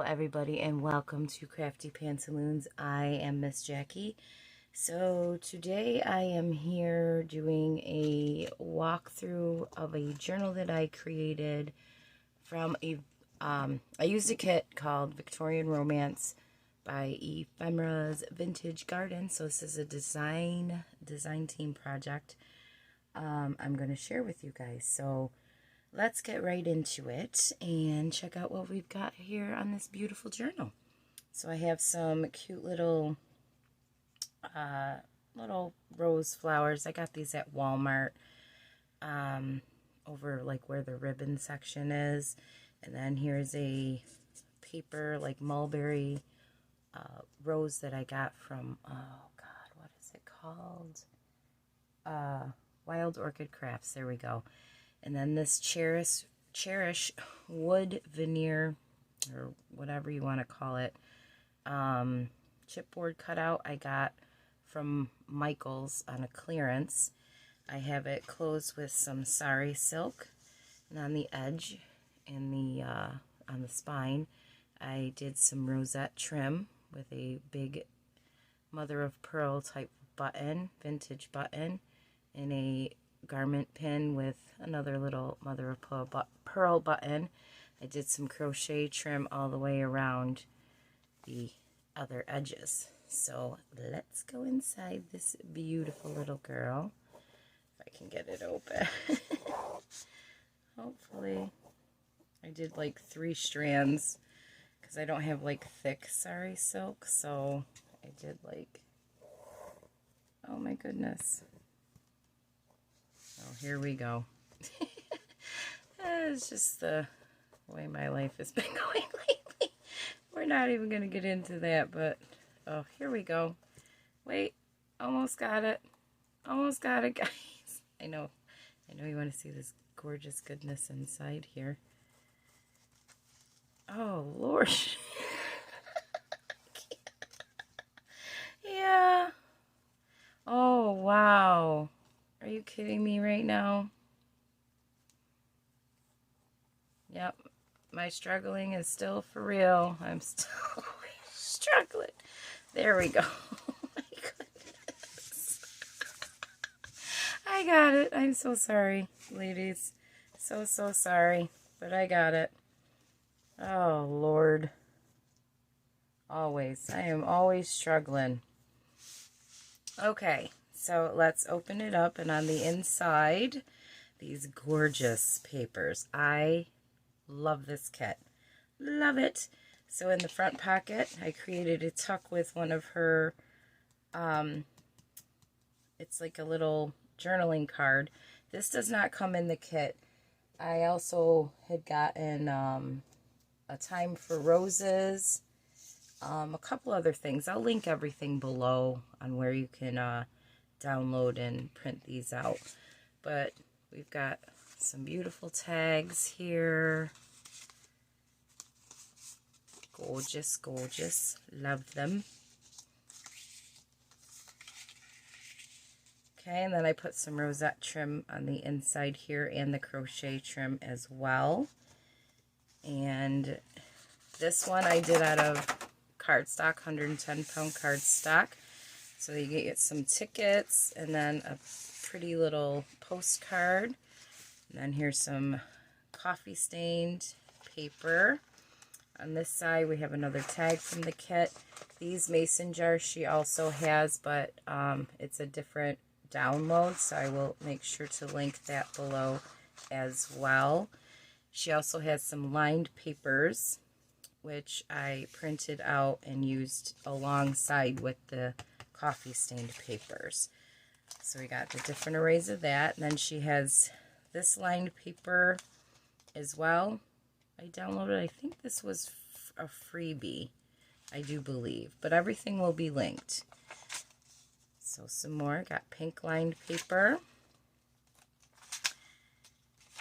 everybody, and welcome to Crafty Pantaloons. I am Miss Jackie. So today I am here doing a walkthrough of a journal that I created from I used a kit called Victorian Romance by Ephemeras Vintage Garden. So this is a design team project I'm going to share with you guys. So let's get right into it and check out what we've got here on this beautiful journal. So I have some cute little rose flowers. I got these at Walmart over like where the ribbon section is. And then here's a paper like mulberry rose that I got from, oh God, what is it called? Wild Orchid Crafts. There we go. And then this cherish wood veneer, or whatever you want to call it, chipboard cutout I got from Michael's on a clearance. I have it closed with some sari silk, and on the edge and on the spine I did some rosette trim with a big mother of pearl type button, vintage button, and a garment pin with another little mother of pearl button. I did some crochet trim all the way around the other edges. So let's go inside this beautiful little girl, if I can get it open. Hopefully. I did like 3 strands because I don't have like thick sari silk, so I did like, oh my goodness. Oh, here we go. It's just the way my life has been going lately. We're not even going to get into that, but oh, here we go. Wait, almost got it. Almost got it, guys. I know you want to see this gorgeous goodness inside here. Oh, Lord. Yeah. Oh, wow. Are you kidding me right now? Yep, my struggling is still for real. I'm still struggling. There we go. Oh my goodness. I got it. I'm so sorry, ladies. So sorry, but I got it. Oh, Lord. Always. I am always struggling. Okay. So let's open it up, and on the inside, these gorgeous papers. I love this kit. Love it. So in the front pocket, I created a tuck with one of her, it's like a little journaling card. This does not come in the kit. I also had gotten a time for roses, a couple other things. I'll link everything below on where you can download and print these out. But we've got some beautiful tags here. Gorgeous, gorgeous. Love them. Okay, and then I put some rosette trim on the inside here and the crochet trim as well. And this one I did out of cardstock, 110-pound cardstock. So you get some tickets and then a pretty little postcard. And then here's some coffee stained paper. On this side we have another tag from the kit. These mason jars she also has, but it's a different download, so I will make sure to link that below as well. She also has some lined papers, which I printed out and used alongside with the coffee stained papers. So we got the different arrays of that. And then she has this lined paper as well. I downloaded, I think this was a freebie, I do believe, but everything will be linked. So some more, got pink lined paper.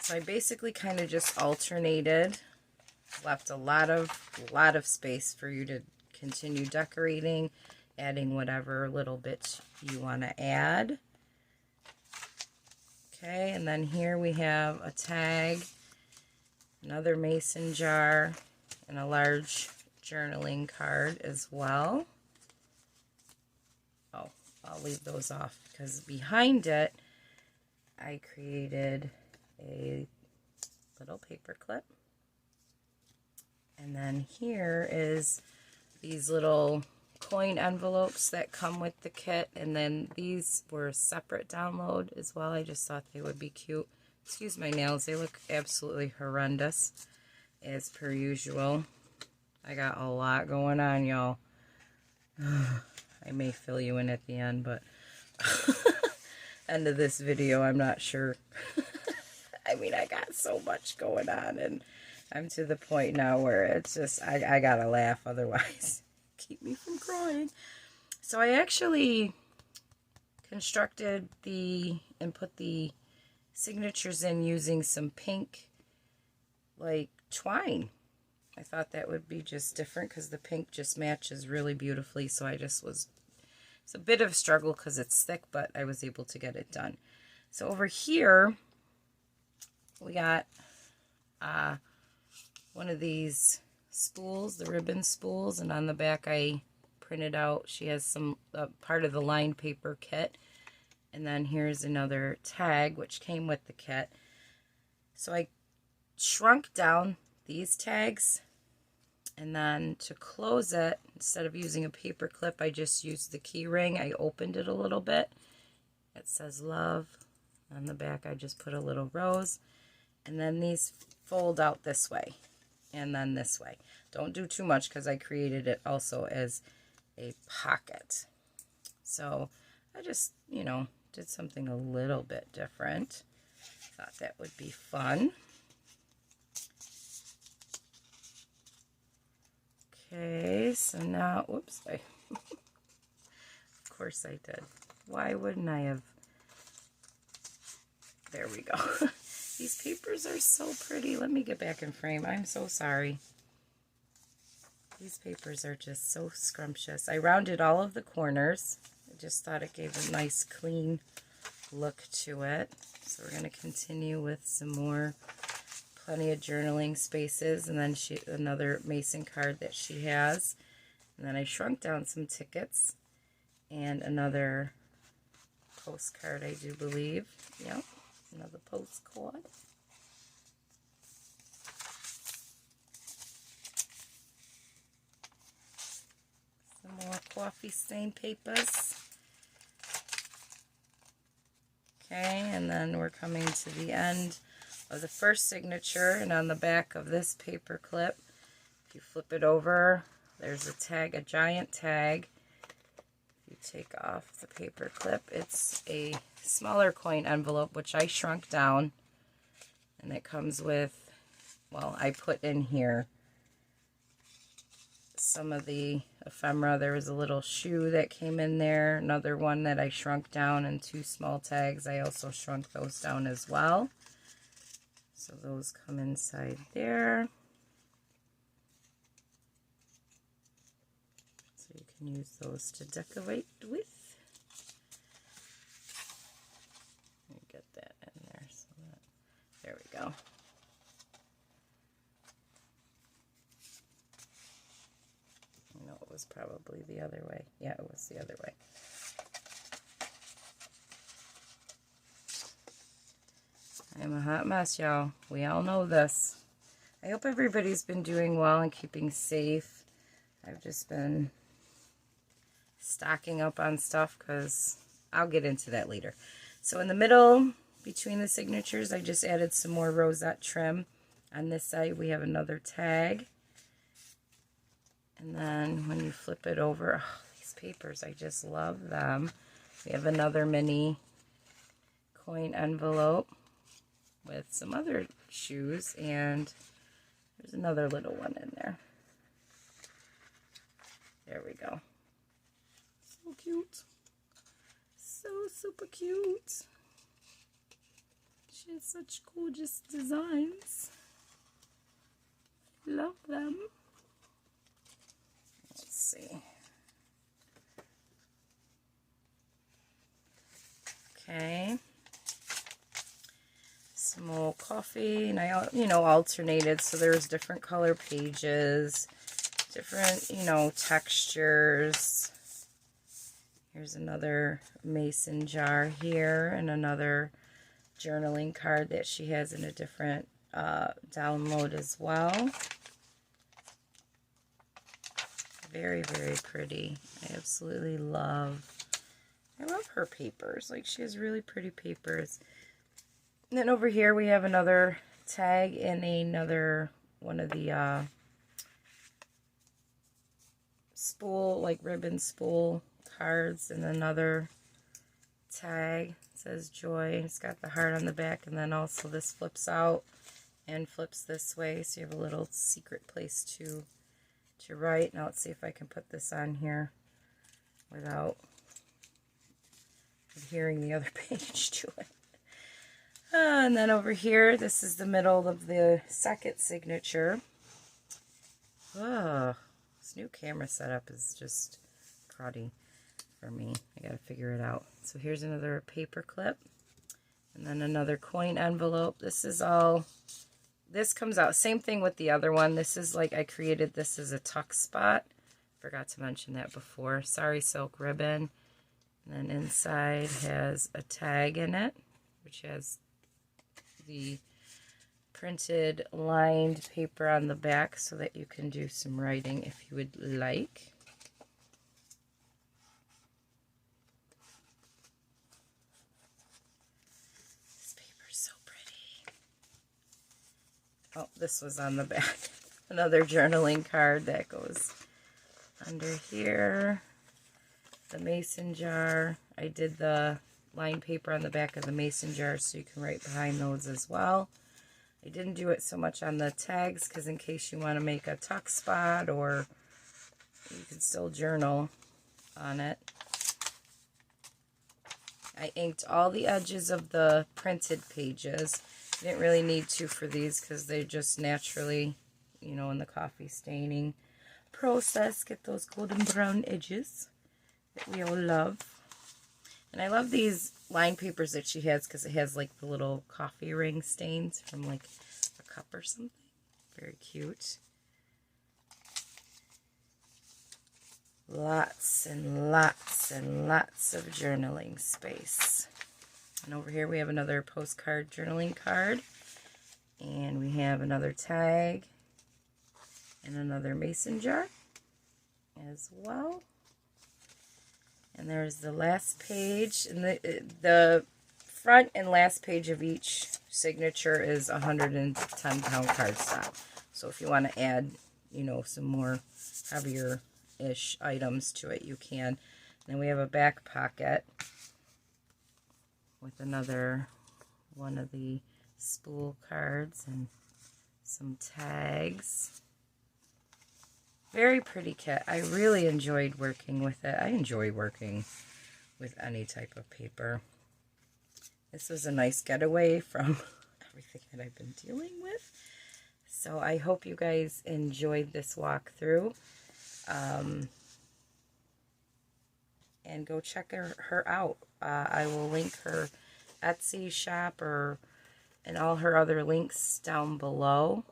So I basically kind of just alternated, left a lot of space for you to continue decorating, adding whatever little bits you want to add. Okay, and then here we have a tag, another mason jar, and a large journaling card as well. Oh, I'll leave those off because behind it, I created a little paper clip. And then here is these little coin envelopes that come with the kit. And then these were a separate download as well. I just thought they would be cute. Excuse my nails. They look absolutely horrendous as per usual. I got a lot going on, y'all. I may fill you in at the end, but end of this video, I'm not sure. I mean, I got so much going on, and I'm to the point now where it's just, I gotta laugh, otherwise keep me from crying. So I actually constructed and put the signatures in using some pink, like, twine. I thought that would be just different because the pink just matches really beautifully, so it's a bit of a struggle because it's thick, but I was able to get it done. So over here, we got one of these spools, the ribbon spools, and on the back I printed out, she has some part of the lined paper kit. And then here's another tag, which came with the kit. So I shrunk down these tags, and then to close it, instead of using a paper clip, I just used the key ring. I opened it a little bit. It says love. On the back, I just put a little rose. And then these fold out this way, and then this way. Don't do too much because I created it also as a pocket. So I just, you know, did something a little bit different. Thought that would be fun. Okay, so now, whoops, of course I did. Why wouldn't I have? There we go. These papers are so pretty. Let me get back in frame. I'm so sorry. These papers are just so scrumptious. I rounded all of the corners. I just thought it gave a nice clean look to it. So we're going to continue with some more, plenty of journaling spaces, and then another mason card that she has. And then I shrunk down some tickets and another postcard, I do believe. Yep, another postcard. Some more coffee stain papers. Okay, and then we're coming to the end of the first signature, and on the back of this paper clip, if you flip it over, there's a tag, a giant tag. If you take off the paper clip, it's a smaller coin envelope, which I shrunk down, and it comes with, well, I put in here some of the ephemera. There was a little shoe that came in there, another one that I shrunk down, and two small tags. I also shrunk those down as well. So those come inside there. So you can use those to decorate with. Let me get that in there. So there we go. No, it was probably the other way. Yeah, it was the other way. I'm a hot mess, y'all. We all know this. I hope everybody's been doing well and keeping safe. I've just been stocking up on stuff because I'll get into that later. So in the middle, between the signatures, I just added some more rosette trim. On this side, we have another tag. And then when you flip it over, oh, these papers, I just love them. We have another mini coin envelope with some other shoes, and there's another little one in there. There we go. So cute. So super cute. She has such gorgeous designs. Love them. Let's see. Okay. Some more coffee, and I, alternated, so there's different color pages, different, you know, textures. Here's another mason jar here, and another journaling card that she has in a different download as well. Very, very pretty. I absolutely love, I love her papers. Like, she has really pretty papers. And then over here we have another tag and another one of the spool, like ribbon spool cards, and another tag. It says Joy. It's got the heart on the back, and then also this flips out and flips this way, so you have a little secret place to write. Now let's see if I can put this on here without adhering the other page to it. And then over here, this is the middle of the second signature. Oh, this new camera setup is just cruddy for me. I gotta figure it out. So here's another paper clip, and then another coin envelope. This is all, this comes out, same thing with the other one. This is like, I created this as a tuck spot. Forgot to mention that before. Sari silk ribbon. And then inside has a tag in it, which has the printed lined paper on the back so that you can do some writing if you would like. This paper's so pretty. Oh, this was on the back. Another journaling card that goes under here. The mason jar. I did the lined paper on the back of the mason jar so you can write behind those as well. I didn't do it so much on the tags because in case you want to make a tuck spot, or you can still journal on it. I inked all the edges of the printed pages. I didn't really need to for these because they just naturally, you know, in the coffee staining process, get those golden brown edges that we all love. And I love these lined papers that she has because it has like the little coffee ring stains from like a cup or something. Very cute. Lots and lots and lots of journaling space. And over here we have another postcard journaling card. And we have another tag and another mason jar as well. And there's the last page, and the front and last page of each signature is 110-pound cardstock. So if you want to add, you know, some more heavier-ish items to it, you can. And then we have a back pocket with another one of the spool cards and some tags. Very pretty kit. I really enjoyed working with it. I enjoy working with any type of paper. This was a nice getaway from everything that I've been dealing with. So I hope you guys enjoyed this walkthrough. And go check her out. I will link her Etsy shop and all her other links down below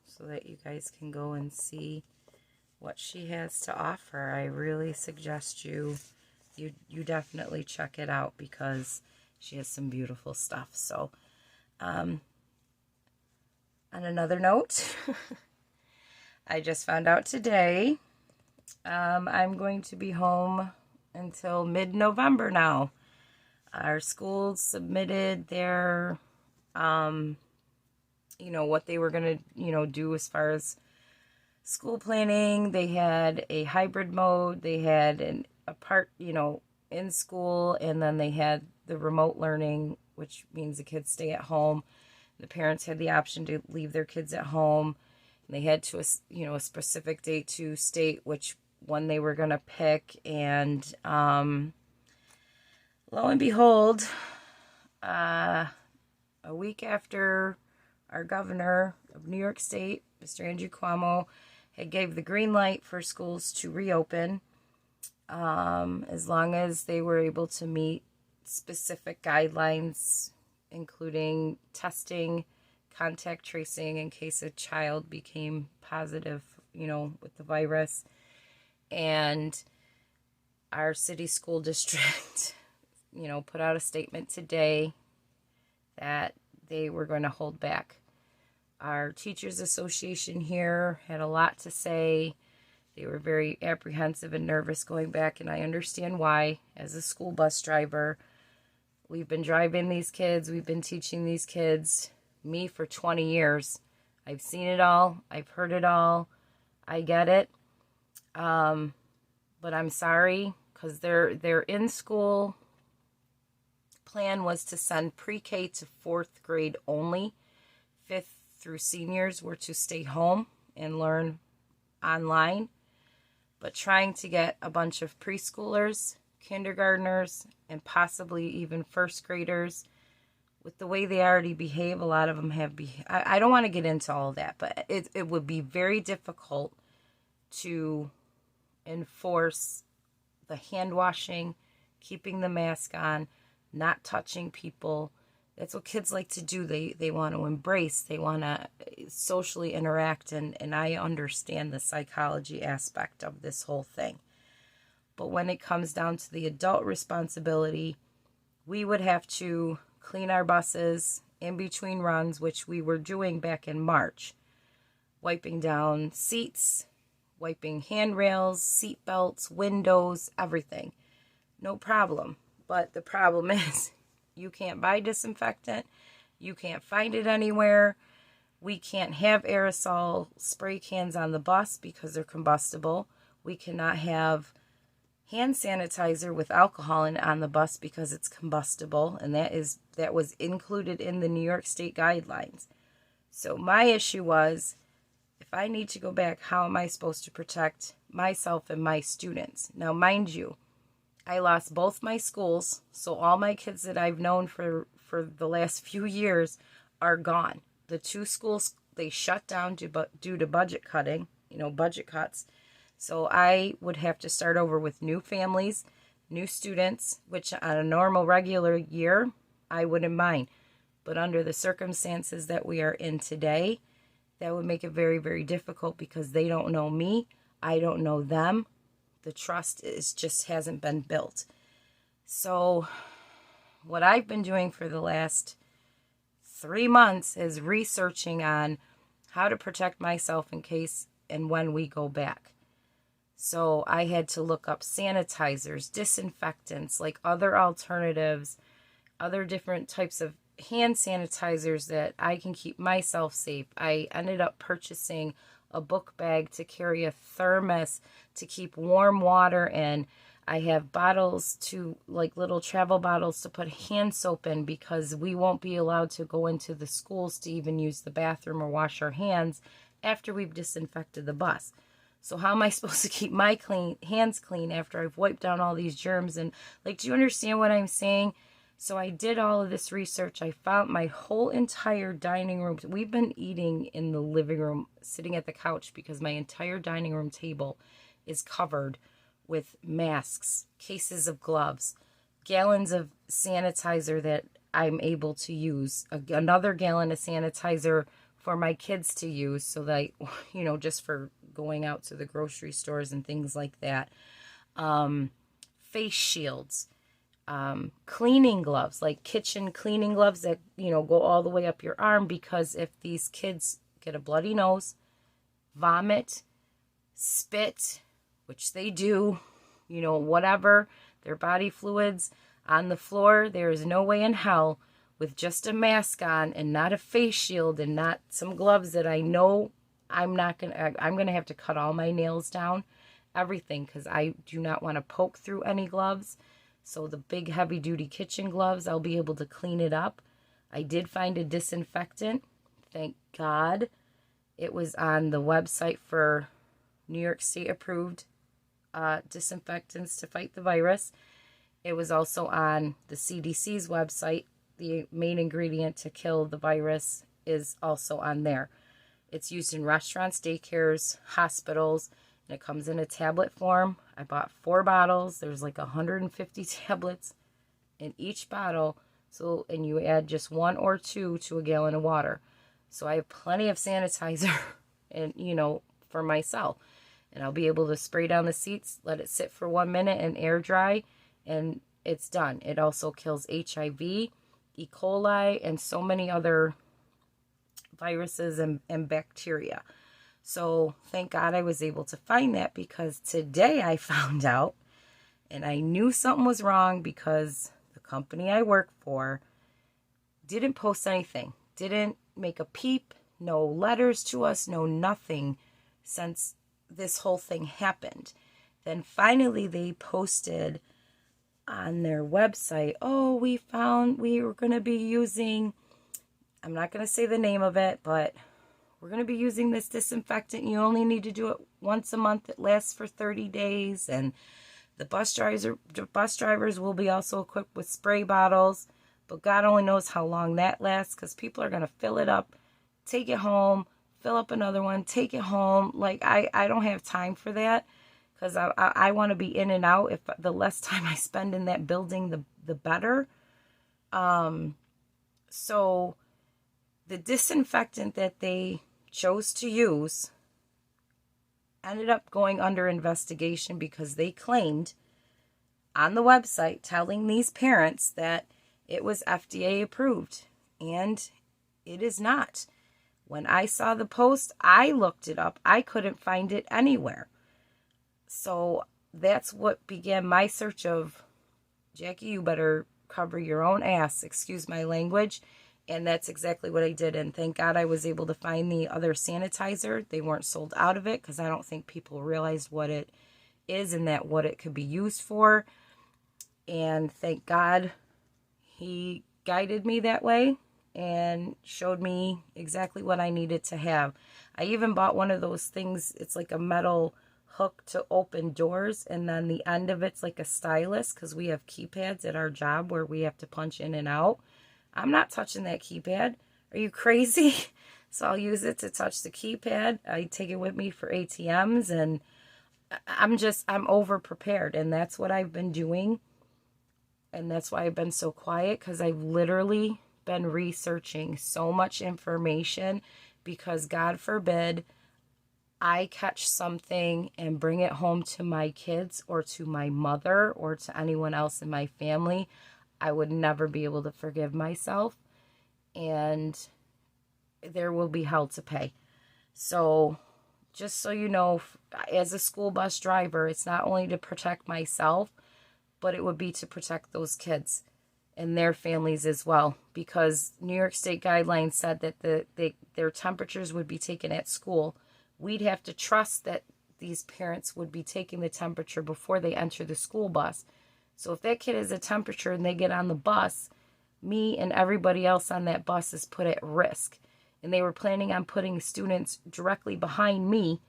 so that you guys can go and see what she has to offer. I really suggest you definitely check it out because she has some beautiful stuff. So, on another note, I just found out today I'm going to be home until mid-November now. Our schools submitted their, you know, what they were going to, you know, do as far as school planning. They had a hybrid mode. They had a part, you know, in school, and then they had the remote learning, which means the kids stay at home. The parents had the option to leave their kids at home. And they had to, you know, a specific date to state which one they were going to pick. And lo and behold, a week after our governor of New York State, Mr. Andrew Cuomo, had gave the green light for schools to reopen as long as they were able to meet specific guidelines, including testing, contact tracing in case a child became positive with the virus. And our city school district, put out a statement today that they were going to hold back. Our teachers association here had a lot to say. They were very apprehensive and nervous going back, and I understand why. As a school bus driver, we've been driving these kids, we've been teaching these kids, me for 20 years. I've seen it all, I've heard it all, I get it. But I'm sorry, because their in school plan was to send pre-K to 4th grade only. 5th through seniors were to stay home and learn online. But trying to get a bunch of preschoolers, kindergartners, and possibly even 1st graders, with the way they already behave, a lot of them have I don't want to get into all of that, but it would be very difficult to enforce the hand washing, keeping the mask on, not touching people. That's what kids like to do. They want to embrace, they want to socially interact, and I understand the psychology aspect of this whole thing. But when it comes down to the adult responsibility, we would have to clean our buses in between runs, which we were doing back in March. Wiping down seats, wiping handrails, seat belts, windows, everything. No problem. But the problem is, you can't buy disinfectant. You can't find it anywhere. We can't have aerosol spray cans on the bus because they're combustible. We cannot have hand sanitizer with alcohol in on the bus because it's combustible, and that was included in the New York State guidelines. So my issue was, if I need to go back, how am I supposed to protect myself and my students? Now, mind you, I lost both my schools, so all my kids that I've known for the last few years are gone. The 2 schools, they shut down due to budget cutting, budget cuts. So I would have to start over with new families, new students, which on a normal, regular year, I wouldn't mind. But under the circumstances that we are in today, that would make it very, very difficult because they don't know me. I don't know them. The trust just hasn't been built. So what I've been doing for the last 3 months is researching on how to protect myself in case and when we go back. So I had to look up sanitizers, disinfectants, like other alternatives, other different types of hand sanitizers that I can keep myself safe. I ended up purchasing a book bag to carry a thermos to keep warm water in. I have bottles like little travel bottles to put hand soap in because we won't be allowed to go into the schools to even use the bathroom or wash our hands after we've disinfected the bus. So how am I supposed to keep my hands clean after I've wiped down all these germs? And do you understand what I'm saying? So I did all of this research. I found my whole entire dining room. We've been eating in the living room, sitting at the couch, because my entire dining room table is covered with masks, cases of gloves, gallons of sanitizer that I'm able to use, another gallon of sanitizer for my kids to use so that, just for going out to the grocery stores and things like that. Face shields, cleaning gloves, like kitchen cleaning gloves that, go all the way up your arm, because if these kids get a bloody nose, vomit, spit, which they do, whatever, their body fluids on the floor, there is no way in hell with just a mask on and not a face shield and not some gloves that I know I'm going to have to cut all my nails down, everything, because I do not want to poke through any gloves. So the big heavy duty kitchen gloves, I'll be able to clean it up. I did find a disinfectant. Thank God. It was on the website for New York State approved disinfectants to fight the virus. It was also on the CDC's website. The main ingredient to kill the virus is also on there. It's used in restaurants, daycares, hospitals, and it comes in a tablet form. I bought 4 bottles. There's like 150 tablets in each bottle. So, and you add just 1 or 2 to a gallon of water. So I have plenty of sanitizer and, for myself. And I'll be able to spray down the seats, let it sit for 1 minute and air dry, and it's done. It also kills HIV, E. coli, and so many other viruses and bacteria. So thank God I was able to find that, because today I found out, and I knew something was wrong, because the company I work for didn't post anything, didn't make a peep, no letters to us, no nothing since this whole thing happened. Then finally they posted on their website, oh, we found we were going to be using, I'm not going to say the name of it, but we're going to be using this disinfectant. You only need to do it once a month. It lasts for 30 days. And the bus drivers will be also equipped with spray bottles. But God only knows how long that lasts, because people are going to fill it up, take it home, fill up another one, take it home. Like, I don't have time for that, because I want to be in and out. If the less time I spend in that building, the better. So the disinfectant that they chose to use ended up going under investigation, because they claimed on the website, telling these parents that it was FDA approved, and it is not. When I saw the post, I looked it up. I couldn't find it anywhere. So that's what began my search of, Jackie, you better cover your own ass, excuse my language. And that's exactly what I did. And thank God I was able to find the other sanitizer. They weren't sold out of it, because I don't think people realized what it is and that what it could be used for. And thank God he guided me that way and showed me exactly what I needed to have. I even bought one of those things. It's like a metal hook to open doors, and then the end of it's like a stylus, because we have keypads at our job where we have to punch in and out. I'm not touching that keypad. Are you crazy? So I'll use it to touch the keypad. I take it with me for ATMs, and I'm over prepared, and that's what I've been doing. And that's why I've been so quiet, because I've literally been researching so much information, because God forbid I catch something and bring it home to my kids or to my mother or to anyone else in my family. I would never be able to forgive myself, and there will be hell to pay. So just so you know, as a school bus driver, it's not only to protect myself, but it would be to protect those kids and their families as well, because New York State guidelines said that their temperatures would be taken at school. We'd have to trust that these parents would be taking the temperature before they enter the school bus. So if that kid has a temperature and they get on the bus, me and everybody else on that bus is put at risk. And they were planning on putting students directly behind me,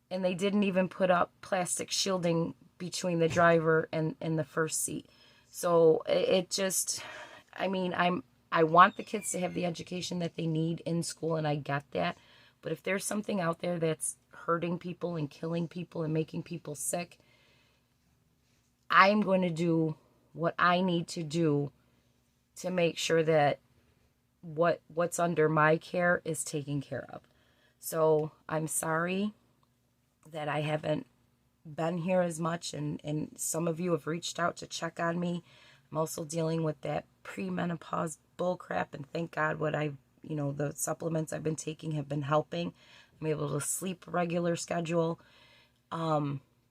and they didn't even put up plastic shielding between the driver and the first seat. So it just, I mean, I want the kids to have the education that they need in school, and I get that. But if there's something out there that's hurting people and killing people and making people sick, I'm going to do what I need to do to make sure that what's under my care is taken care of. So I'm sorry that I haven't been here as much, and some of you have reached out to check on me. I'm also dealing with that premenopause bullcrap, and thank God the supplements I've been taking have been helping. I'm able to sleep a regular schedule.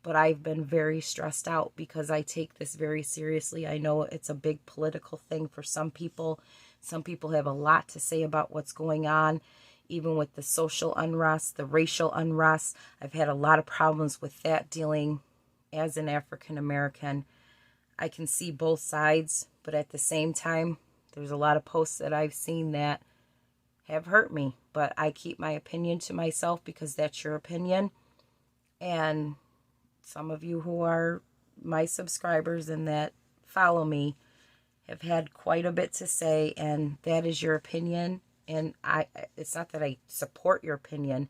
But I've been very stressed out, because I take this very seriously. I know it's a big political thing for some people. Some people have a lot to say about what's going on, even with the social unrest, the racial unrest. I've had a lot of problems with that, dealing as an African American. I can see both sides, but at the same time, there's a lot of posts that I've seen that have hurt me. But I keep my opinion to myself, because that's your opinion. And some of you who are my subscribers and that follow me have had quite a bit to say, and that is your opinion. And it's not that I support your opinion.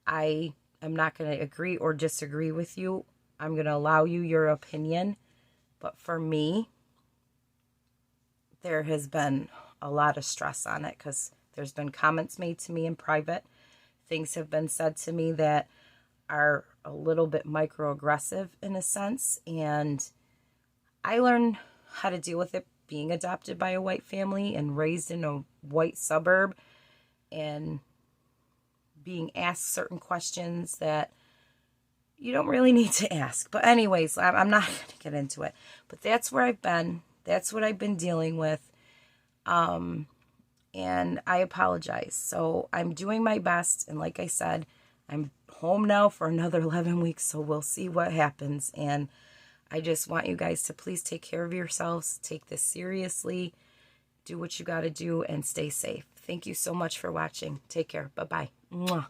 I am not going to agree or disagree with you. I'm going to allow you your opinion. But for me, there has been a lot of stress on it, because there's been comments made to me in private, things have been said to me that are a little bit microaggressive in a sense, and I learned how to deal with it being adopted by a white family and raised in a white suburb and being asked certain questions that you don't really need to ask. But anyways, I'm not going to get into it. But that's where I've been. That's what I've been dealing with. And I apologize. So I'm doing my best. And like I said, I'm home now for another 11 weeks. So we'll see what happens. And I just want you guys to please take care of yourselves. Take this seriously. Do what you got to do and stay safe. Thank you so much for watching. Take care. Bye-bye. Mwah.